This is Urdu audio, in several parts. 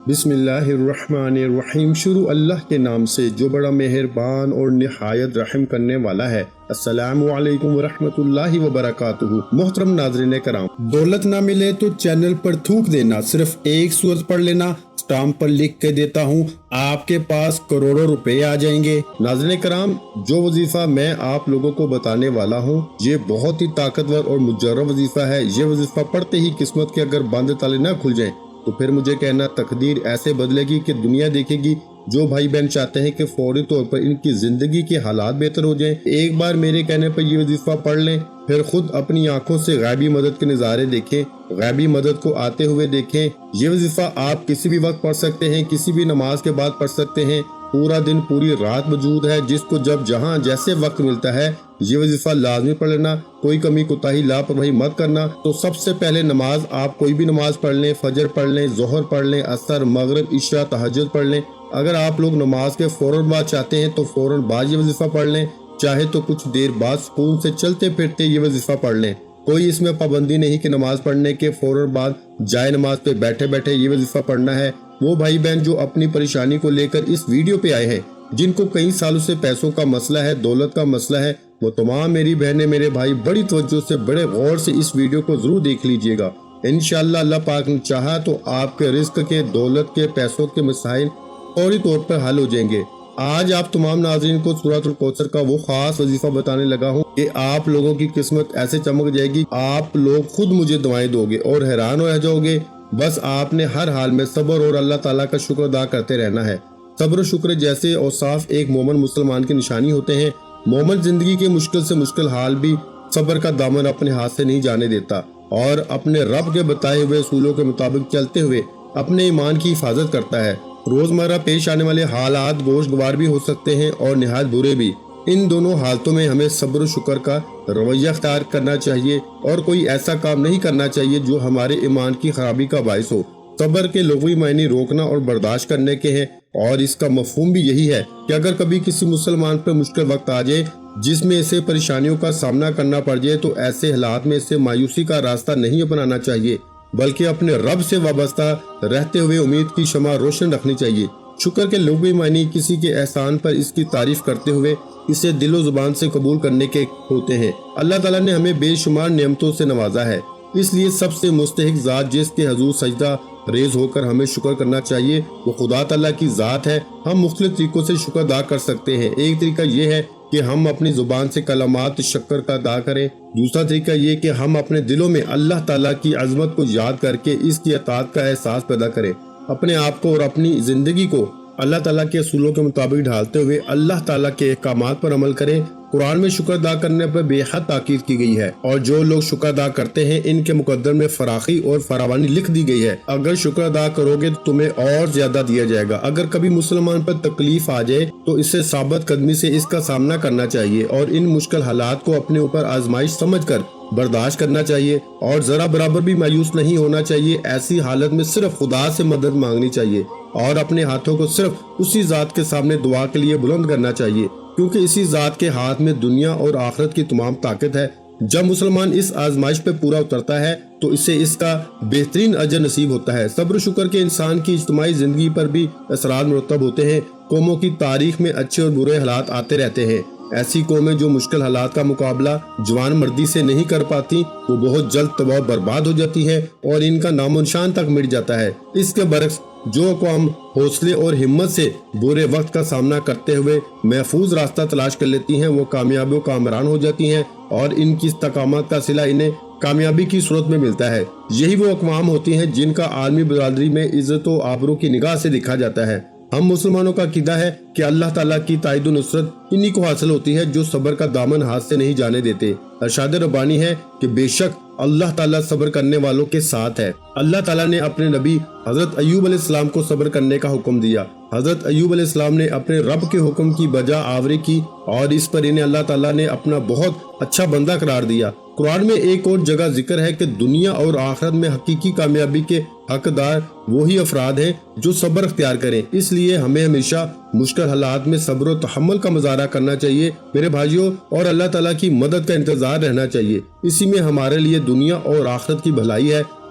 بسم اللہ الرحمن الرحیم۔ شروع اللہ کے نام سے جو بڑا مہربان اور نہایت رحم کرنے والا ہے۔ السلام علیکم ورحمۃ اللہ وبرکاتہ۔ محترم ناظرین کرام، دولت نہ ملے تو چینل پر تھوک دینا، صرف ایک سورت پڑھ لینا، سٹامپ پر لکھ کے دیتا ہوں، آپ کے پاس کروڑوں روپے آ جائیں گے۔ ناظرین کرام، جو وظیفہ میں آپ لوگوں کو بتانے والا ہوں یہ بہت ہی طاقتور اور مجرب وظیفہ ہے۔ یہ وظیفہ پڑھتے ہی قسمت کے اگر بند تالے نہ کھل جائیں تو پھر مجھے کہنا تقدیر ایسے بدلے گی کہ دنیا دیکھے گی۔ جو بھائی بہن چاہتے ہیں کہ فوری طور پر ان کی زندگی کے حالات بہتر ہو جائیں، ایک بار میرے کہنے پر یہ وظیفہ پڑھ لیں، پھر خود اپنی آنکھوں سے غیبی مدد کے نظارے دیکھیں، غیبی مدد کو آتے ہوئے دیکھیں۔ یہ وظیفہ آپ کسی بھی وقت پڑھ سکتے ہیں، کسی بھی نماز کے بعد پڑھ سکتے ہیں، پورا دن پوری رات موجود ہے۔ جس کو جب جہاں جیسے وقت ملتا ہے یہ وظیفہ لازمی پڑھ لینا، کوئی کمی کوتاہی لاپرواہی مت کرنا۔ تو سب سے پہلے نماز آپ کوئی بھی نماز پڑھ لیں، فجر پڑھ لیں، ظہر پڑھ لیں، عصر، مغرب، عشاء، تہجد پڑھ لیں۔ اگر آپ لوگ نماز کے فوراً بعد چاہتے ہیں تو فوراً بعد یہ وظیفہ پڑھ لیں، چاہے تو کچھ دیر بعد سکون سے چلتے پھرتے یہ وظیفہ پڑھ لیں۔ کوئی اس میں پابندی نہیں کہ نماز پڑھنے کے فوراً بعد جائے نماز پہ بیٹھے بیٹھے یہ وظیفہ پڑھنا ہے۔ وہ بھائی بہن جو اپنی پریشانی کو لے کر اس ویڈیو پہ آئے ہیں، جن کو کئی سالوں سے پیسوں کا مسئلہ ہے، دولت کا مسئلہ ہے، وہ تمام میری بہنیں میرے بھائی بڑی توجہ سے بڑے غور سے اس ویڈیو کو ضرور دیکھ لیجئے گا۔ انشاءاللہ اللہ پاک نے چاہا تو آپ کے رزق کے، دولت کے، پیسوں کے مسائل فوری طور پر حل ہو جائیں گے۔ آج آپ تمام ناظرین کو سورۃ الکوثر کا وہ خاص وظیفہ بتانے لگا ہوں کہ آپ لوگوں کی قسمت ایسے چمک جائے گی، آپ لوگ خود مجھے دعائیں دو گے اور حیران ہو جاؤ گے۔ بس آپ نے ہر حال میں صبر اور اللہ تعالیٰ کا شکر ادا کرتے رہنا ہے۔ صبر و شکر جیسے اوصاف ایک مومن مسلمان کی نشانی ہوتے ہیں۔ مومن زندگی کے مشکل سے مشکل حال بھی صبر کا دامن اپنے ہاتھ سے نہیں جانے دیتا اور اپنے رب کے بتائے ہوئے اصولوں کے مطابق چلتے ہوئے اپنے ایمان کی حفاظت کرتا ہے۔ روزمرہ پیش آنے والے حالات گوشگوار بھی ہو سکتے ہیں اور نہایت برے بھی۔ ان دونوں حالتوں میں ہمیں صبر و شکر کا رویہ اختیار کرنا چاہیے اور کوئی ایسا کام نہیں کرنا چاہیے جو ہمارے ایمان کی خرابی کا باعث ہو۔ صبر کے لغوی معنی روکنا اور برداشت کرنے کے ہیں، اور اس کا مفہوم بھی یہی ہے کہ اگر کبھی کسی مسلمان پر مشکل وقت آ جائے جس میں اسے پریشانیوں کا سامنا کرنا پڑ جائے تو ایسے حالات میں اسے مایوسی کا راستہ نہیں اپنانا چاہیے، بلکہ اپنے رب سے وابستہ رہتے ہوئے امید کی شمع روشن رکھنی چاہیے۔ شکر کے لغوی معنی کسی کے احسان پر اس کی تعریف کرتے ہوئے اسے دل و زبان سے قبول کرنے کے ہوتے ہیں۔ اللہ تعالیٰ نے ہمیں بے شمار نعمتوں سے نوازا ہے، اس لیے سب سے مستحق ذات جس کے حضور سجدہ ریز ہو کر ہمیں شکر کرنا چاہیے وہ خدا تعالیٰ کی ذات ہے۔ ہم مختلف طریقوں سے شکر ادا کر سکتے ہیں۔ ایک طریقہ یہ ہے کہ ہم اپنی زبان سے کلمات شکر کا ادا کریں۔ دوسرا طریقہ یہ کہ ہم اپنے دلوں میں اللہ تعالیٰ کی عظمت کو یاد کر کے اس کی اطاعت کا احساس پیدا کریں۔ اپنے آپ کو اور اپنی زندگی کو اللہ تعالیٰ کے اصولوں کے مطابق ڈھالتے ہوئے اللہ تعالیٰ کے احکامات پر عمل کریں۔ قرآن میں شکر ادا کرنے پر بے حد تاکید کی گئی ہے، اور جو لوگ شکر ادا کرتے ہیں ان کے مقدر میں فراخی اور فراوانی لکھ دی گئی ہے۔ اگر شکر ادا کرو گے تو تمہیں اور زیادہ دیا جائے گا۔ اگر کبھی مسلمان پر تکلیف آ جائے تو اسے ثابت قدمی سے اس کا سامنا کرنا چاہیے اور ان مشکل حالات کو اپنے اوپر آزمائش سمجھ کر برداشت کرنا چاہیے، اور ذرا برابر بھی مایوس نہیں ہونا چاہیے۔ ایسی حالت میں صرف خدا سے مدد مانگنی چاہیے اور اپنے ہاتھوں کو صرف اسی ذات کے سامنے دعا کے لیے بلند کرنا چاہیے، کیونکہ اسی ذات کے ہاتھ میں دنیا اور آخرت کی تمام طاقت ہے۔ جب مسلمان اس آزمائش پہ پورا اترتا ہے تو اسے اس کا بہترین اجر نصیب ہوتا ہے۔ صبر و شکر کے انسان کی اجتماعی زندگی پر بھی اثرات مرتب ہوتے ہیں۔ قوموں کی تاریخ میں اچھے اور برے حالات آتے رہتے ہیں۔ ایسی قومیں جو مشکل حالات کا مقابلہ جوان مردی سے نہیں کر پاتی وہ بہت جلد تباہ و برباد ہو جاتی ہیں اور ان کا نام و نشان تک مٹ جاتا ہے۔ اس کے برعکس جو اقوام حوصلے اور ہمت سے برے وقت کا سامنا کرتے ہوئے محفوظ راستہ تلاش کر لیتی ہیں وہ کامیابی و کامران ہو جاتی ہیں، اور ان کی استقامت کا صلہ انہیں کامیابی کی صورت میں ملتا ہے۔ یہی وہ اقوام ہوتی ہیں جن کا عالمی برادری میں عزت و آبرو کی نگاہ سے دیکھا جاتا ہے۔ ہم مسلمانوں کا عقیدہ ہے کہ اللہ تعالیٰ کی تائید و نصرت انہی کو حاصل ہوتی ہے جو صبر کا دامن ہاتھ سے نہیں جانے دیتے۔ ارشاد ربانی ہے کہ بے شک اللہ تعالیٰ صبر کرنے والوں کے ساتھ ہے۔ اللہ تعالیٰ نے اپنے نبی حضرت ایوب علیہ السلام کو صبر کرنے کا حکم دیا۔ حضرت ایوب علیہ السلام نے اپنے رب کے حکم کی بجا آوری کی اور اس پر انہیں اللہ تعالیٰ نے اپنا بہت اچھا بندہ قرار دیا۔ قرآن میں ایک اور جگہ ذکر ہے کہ دنیا اور آخرت میں حقیقی کامیابی کے حقدار وہی افراد ہیں جو صبر اختیار کریں۔ اس لیے ہمیں ہمیشہ مشکل حالات میں صبر و تحمل کا مظاہرہ کرنا چاہیے میرے بھائیوں، اور اللہ تعالیٰ کی مدد کا انتظار رہنا چاہیے۔ اسی میں ہمارے لیے دنیا اور آخرت کی بھلائی ہے۔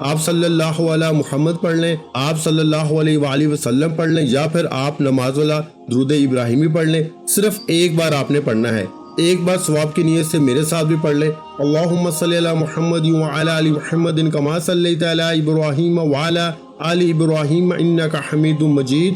آپ صلی اللہ علیہ محمد پڑھ لیں، آپ صلی اللہ علیہ وآلہ وسلم پڑھ لیں، یا پھر آپ نماز والا درود ابراہیمی پڑھ لیں۔ صرف ایک بار آپ نے پڑھنا ہے، ایک بار ثواب کی نیت سے میرے ساتھ بھی پڑھ لیں۔ اللہم صلی علی محمد وعلی آل محمد کما صلیت علی ابراہیم وعلی آل ابراہیم انک حمید مجید۔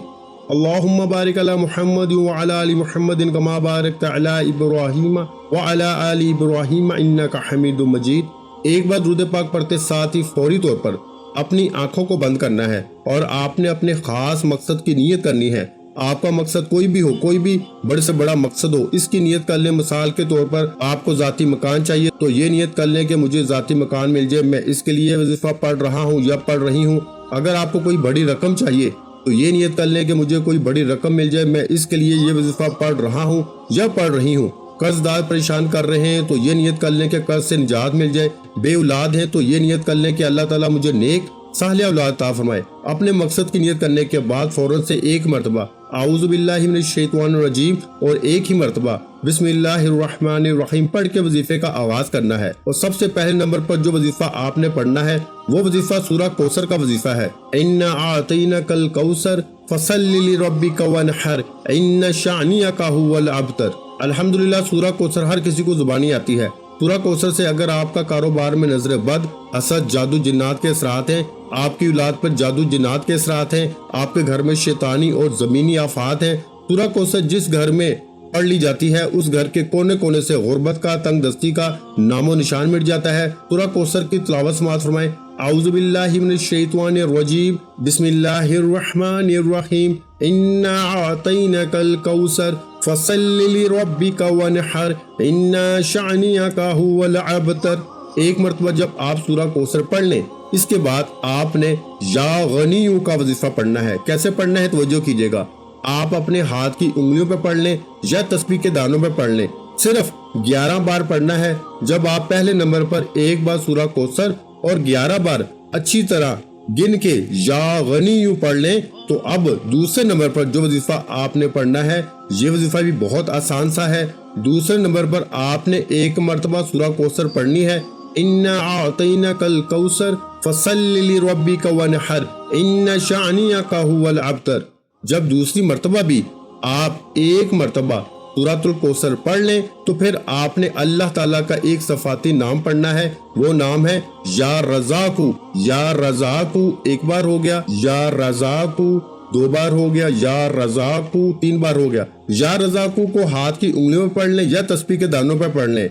اللہم بارک علی محمد وعلی آل محمد کما بارکت علی ابراہیم وعلی آل ابراہیم انک حمید مجید۔ ایک بار درود پاک پڑھتے ساتھ ہی فوری طور پر اپنی آنکھوں کو بند کرنا ہے اور آپ نے اپنے خاص مقصد کی نیت کرنی ہے۔ آپ کا مقصد کوئی بھی ہو، کوئی بھی بڑے سے بڑا مقصد ہو، اس کی نیت کر لیں۔ مثال کے طور پر آپ کو ذاتی مکان چاہیے تو یہ نیت کر لیں کہ مجھے ذاتی مکان مل جائے، میں اس کے لیے وظیفہ پڑھ رہا ہوں یا پڑھ رہی ہوں۔ اگر آپ کو کوئی بڑی رقم چاہیے تو یہ نیت کر لیں کہ مجھے کوئی بڑی رقم مل جائے، میں اس کے لیے یہ وظیفہ پڑھ رہا ہوں یا پڑھ رہی ہوں۔ قرض دار پریشان کر رہے ہیں تو یہ نیت کر لیں کہ قرض سے نجات مل جائے۔ بے اولاد ہیں تو یہ نیت کر لیں کہ اللہ تعالیٰ مجھے نیک صالح اولاد عطا فرمائے۔ اپنے مقصد کی نیت کرنے کے بعد فوراً سے ایک مرتبہ اعوذ باللہ من الشیطان الرجیم اور ایک ہی مرتبہ بسم اللہ الرحمن الرحیم پڑھ کے وظیفے کا آغاز کرنا ہے۔ اور سب سے پہلے نمبر پر جو وظیفہ آپ نے پڑھنا ہے وہ وظیفہ سورہ کوثر کا وظیفہ ہے۔ اِنَّا أَعْطَيْنَاكَ الْكَوْثَرَ فَصَلِّ لِرَبِّكَ وَانْحَرْ إِنَّ شَانِئَكَ هُوَ الْأَبْتَرُ۔ الحمدللہ سورہ کوثر ہر کسی کو زبانی آتی ہے۔ سورہ کوثر سے اگر آپ کا کاروبار میں نظر بد، حسد، جادو جنات کے اثرات ہیں، آپ کی اولاد پر جادو جنات کے اثرات ہیں، آپ کے گھر میں شیطانی اور زمینی آفات ہیں، سورہ کوثر جس گھر میں پڑھ لی جاتی ہے اس گھر کے کونے کونے سے غربت کا، تنگ دستی کا نام و نشان مٹ جاتا ہے۔ سورہ کوثر کی تلاوت سماعت فرمائیں۔ اعوذ باللہ من الشیطان الرجیم بسم اللہ الرحمن الرحیم انا اعطیناک الکوثر فصل لربک وانحر ان شانئک هو الابتر۔ ایک مرتبہ جب آپ سورہ کوثر پڑھ لیں اس کے بعد آپ نے یا غنیو کا وظیفہ پڑھنا ہے۔ کیسے پڑھنا ہے توجہ کیجیے گا۔ آپ اپنے ہاتھ کی انگلیوں پہ پڑھ لیں یا تسبیح کے دانوں پہ پڑھ لیں، صرف 11 بار پڑھنا ہے۔ جب آپ پہلے نمبر پر ایک بار سورہ کوثر اور 11 بار اچھی طرح گن کے یا غنیو پڑھ لیں تو اب دوسرے نمبر پر جو وظیفہ آپ نے پڑھنا ہے یہ وظیفہ بھی بہت آسان سا ہے۔ دوسرے نمبر پر آپ نے ایک مرتبہ سورہ کوثر پڑھنی ہے۔ اِنَّا أَعْطَيْنَاكَ الْكَوْثَرَ فَصَلِّ لِرَبِّكَ وَانْحَرْ إِنَّ شَانِئَكَ هُوَ الْأَبْتَرُ۔ جب دوسری مرتبہ بھی آپ ایک مرتبہ سورۃ الکوثر پڑھ لیں تو پھر آپ نے اللہ تعالیٰ کا ایک صفاتی نام پڑھنا ہے، وہ نام ہے یا رزاقو۔ یا رزاقو ایک بار ہو گیا، یا رزاقو 2 بار ہو گیا، یا رزاقو 3 بار ہو گیا۔ یا رزاقو کو ہاتھ کی انگلیوں پہ پڑھ لیں یا تسبیح کے دانوں پہ پڑھ لیں۔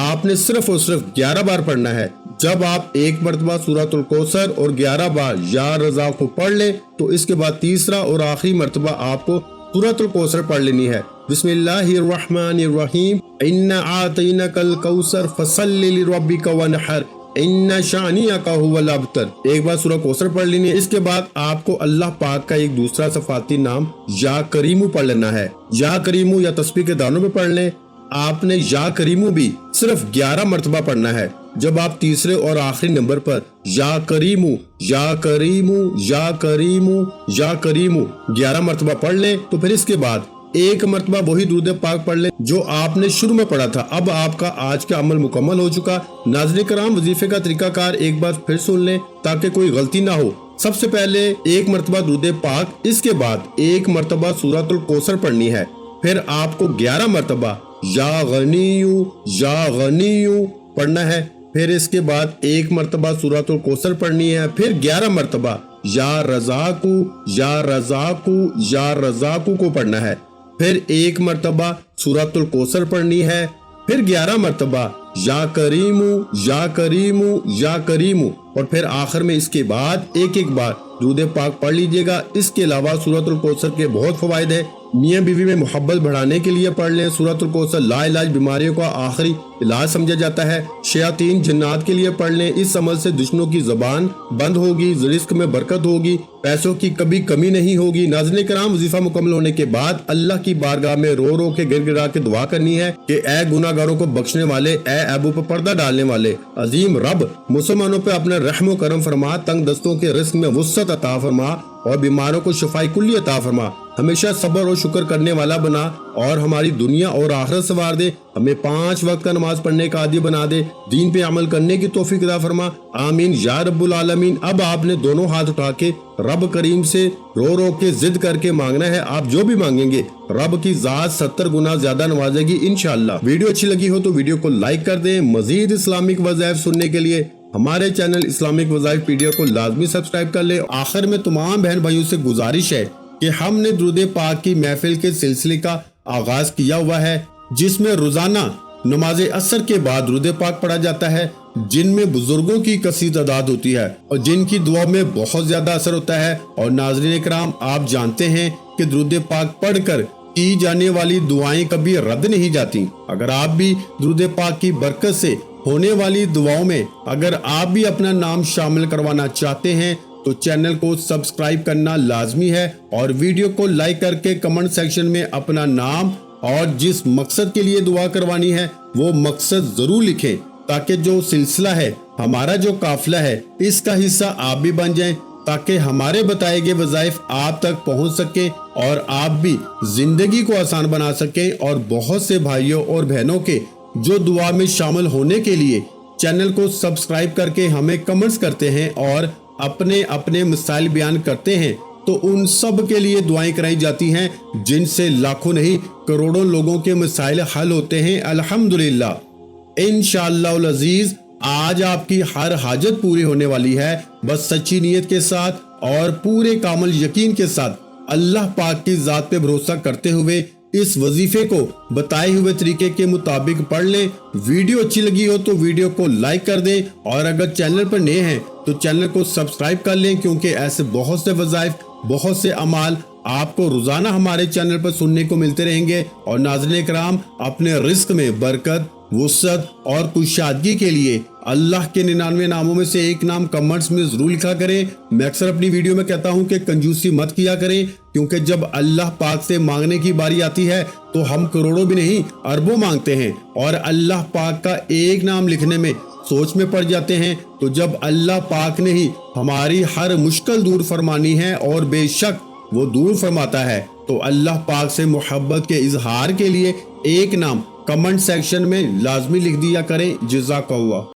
آپ نے صرف اور صرف 11 بار پڑھنا ہے۔ جب آپ ایک مرتبہ سورۃ الکوثر اور 11 بار یا رزاقو پڑھ لیں تو اس کے بعد تیسرا اور آخری مرتبہ آپ کو سورۃ الکوثر پڑھ لینی ہے۔ بسم اللہ الرحمن الرحیم انا اعطیناک الکوثر فصل لربک وانحر ان شانئک هو الابتر۔ ایک بار سورہ کوثر پڑھ لینی ہے۔ اس کے بعد آپ کو اللہ پاک کا ایک دوسرا صفاتی نام یا کریمو پڑھ لینا ہے۔ یا کریمو یا تسبیح کے دانوں پہ پڑھ لیں۔ آپ نے یا کریمو بھی صرف 11 مرتبہ پڑھنا ہے۔ جب آپ تیسرے اور آخری نمبر پر یا کریمو یا کریمو یا کریمو یا کریمو 11 مرتبہ پڑھ لیں تو پھر اس کے بعد ایک مرتبہ وہی درود پاک پڑھ لیں جو آپ نے شروع میں پڑھا تھا۔ اب آپ کا آج کا عمل مکمل ہو چکا۔ ناظرین کرام وظیفے کا طریقہ کار ایک بار پھر سن لیں تاکہ کوئی غلطی نہ ہو۔ سب سے پہلے ایک مرتبہ درود پاک، اس کے بعد ایک مرتبہ سورۃ الکوثر پڑھنی ہے، پھر آپ کو 11 مرتبہ یا غنیو پڑھنا ہے، پھر اس کے بعد ایک مرتبہ سورۃ الکوثر پڑھنی ہے، پھر 11 مرتبہ یا رزاقو کو پڑھنا ہے، پھر ایک مرتبہ سورۃ الکوثر پڑھنی ہے، پھر 11 مرتبہ یا کریمو اور پھر آخر میں اس کے بعد ایک بار درود پاک پڑھ لیجئے گا۔ اس کے علاوہ سورۃ الکوثر کے بہت فوائد ہیں۔ میاں بیوی میں محبت بڑھانے کے لیے پڑھ لیں سورۃ الکوثر۔ لا علاج بیماریوں کا آخری علاج سمجھا جاتا ہے۔ شیاطین جنات کے لیے پڑھ لیں، اس عمل سے دشمنوں کی زبان بند ہوگی، رزق میں برکت ہوگی، پیسوں کی کبھی کمی نہیں ہوگی۔ ناظرین کرام وظیفہ مکمل ہونے کے بعد اللہ کی بارگاہ میں رو رو کے گر گرا کے دعا کرنی ہے کہ اے گناہگاروں کو بخشنے والے، اے عیبوں پر پردہ ڈالنے والے عظیم رب، مسلمانوں پہ اپنا رحم و کرم فرما، تنگ دستوں کے رزق میں وسعت عطا فرما، اور بیماروں کو شفاء کلی عطا فرما، ہمیشہ صبر اور شکر کرنے والا بنا اور ہماری دنیا اور آخرت سنوار دے، ہمیں 5 وقت کا نماز پڑھنے کا عادی بنا دے، دین پہ عمل کرنے کی توفیق عطا فرما، آمین یا رب العالمین۔ اب آپ نے دونوں ہاتھ اٹھا کے رب کریم سے رو رو کے ضد کر کے مانگنا ہے، آپ جو بھی مانگیں گے رب کی ذات 70 گنا زیادہ نوازے گی انشاءاللہ۔ ویڈیو اچھی لگی ہو تو ویڈیو کو لائک کر دیں، مزید اسلامک وظائف سننے کے لیے ہمارے چینل اسلامک وظائف پیڈیا کو لازمی سبسکرائب کر لیں۔ آخر میں تمام بہن بھائیوں سے گزارش ہے کہ ہم نے درود پاک کی محفل کے سلسلے کا آغاز کیا ہوا ہے، جس میں روزانہ نماز عصر کے بعد درود پاک پڑھا جاتا ہے، جن میں بزرگوں کی کثیر تعداد ہوتی ہے اور جن کی دعا میں بہت زیادہ اثر ہوتا ہے۔ اور ناظرین کرام، آپ جانتے ہیں کہ درود پاک پڑھ کر کی جانے والی دعائیں کبھی رد نہیں جاتی۔ اگر آپ بھی درود پاک کی برکت سے ہونے والی دعاؤں میں اگر آپ بھی اپنا نام شامل کروانا چاہتے ہیں تو چینل کو سبسکرائب کرنا لازمی ہے اور ویڈیو کو لائک کر کے کمنٹ سیکشن میں اپنا نام اور جس مقصد کے لیے دعا کروانی ہے وہ مقصد ضرور لکھیں، تاکہ جو سلسلہ ہے، ہمارا جو قافلہ ہے، اس کا حصہ آپ بھی بن جائیں، تاکہ ہمارے بتائے گئے وظائف آپ تک پہنچ سکیں اور آپ بھی زندگی کو آسان بنا سکیں۔ اور بہت سے بھائیوں اور بہنوں کے جو دعا میں شامل ہونے کے لیے چینل کو سبسکرائب کر کے ہمیں کمنٹس کرتے ہیں اور اپنے مسائل بیان کرتے ہیں، تو ان سب کے لیے دعائیں کرائی جاتی ہیں، جن سے لاکھوں نہیں کروڑوں لوگوں کے مسائل حل ہوتے ہیں الحمدللہ۔ انشاءاللہ العزیز آج آپ کی ہر حاجت پوری ہونے والی ہے، بس سچی نیت کے ساتھ اور پورے کامل یقین کے ساتھ اللہ پاک کی ذات پہ بھروسہ کرتے ہوئے اس وظیفے کو بتائے ہوئے طریقے کے مطابق پڑھ لیں۔ ویڈیو اچھی لگی ہو تو ویڈیو کو لائک کر دیں اور اگر چینل پر نئے ہیں تو چینل کو سبسکرائب کر لیں، کیونکہ ایسے بہت سے وظائف، بہت سے اعمال آپ کو روزانہ ہمارے چینل پر سننے کو ملتے رہیں گے۔ اور ناظرین کرام، اپنے رزق میں برکت، وسعت اور کشادگی کے لیے اللہ کے 99 ناموں میں سے ایک نام کمنٹس میں ضرور لکھا کریں۔ میں اکثر اپنی ویڈیو میں کہتا ہوں کہ کنجوسی مت کیا کریں، کیونکہ جب اللہ پاک سے مانگنے کی باری آتی ہے تو ہم کروڑوں بھی نہیں اربوں مانگتے ہیں اور اللہ پاک کا ایک نام لکھنے میں سوچ میں پڑ جاتے ہیں۔ تو جب اللہ پاک نے ہی ہماری ہر مشکل دور فرمانی ہے اور بے شک وہ دور فرماتا ہے، تو اللہ پاک سے محبت کے اظہار کے لیے ایک نام کمنٹ سیکشن میں لازمی لکھ دیا کریں۔ جزاک اللہ۔